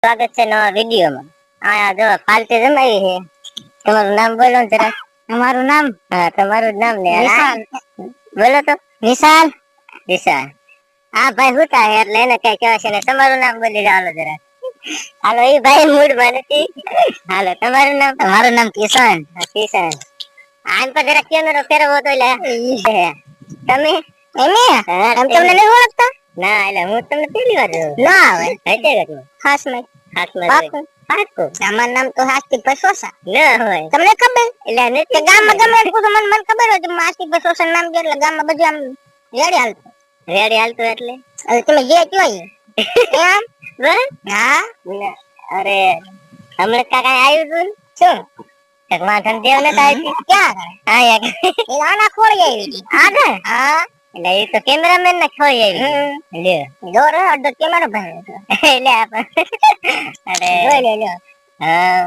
સ્વાગત છે નવા વિડીયોમાં. આ જો પાલટી જમાવી છે. તમારું નામ બોલો ને જરા. તમારું નામ? હા, તમારું નામ ને. વિશાલ. બોલો તો. વિશાલ. વિશાલ. આ ભાઈ હુતા હે એટલે એને કઈ કહેવાય છે ને. તમારું નામ બોલી જાવ જરા. હાલો, એ ભાઈ મૂડમાં નથી. હાલો, તમારું નામ? મારું નામ કિશન. કિશન. આમ પર જરા કેમેરો ફેરવો તો લે. તમે? એમે? આમ તમને નહીં ઓળખતા? ના, એટલે હું તમને પહેલી વાર જોઉં. ના આવે. હકીકત ખાસ નહીં. પાકું. પાકું. અમારું નામ તો હાસ્તી પસોસા. ના હોય. તમને ખબર? એટલે નથી. ગામમાં ગમે એટલું પૂછો મને ખબર હોય કે હાસ્તી પસોસા નામ કે એટલે ગામમાં બધું આમ રેડી હાલતું. રેડી હાલતું એટલે? તમે જે કયો એમ? બસ? હા. અરે હમણાં કાકા આવ્યું તું શું એક માથન દેવ ને આવી ક્યાં હા યાર એ આના ખોળી આવી હતી આગળ હા એટલે એ તો કેમેરામેન ને ખોઈ આવી લે દોર અડધો કેમેરો ભાઈ એટલે આપણે અરે જોઈ લે હા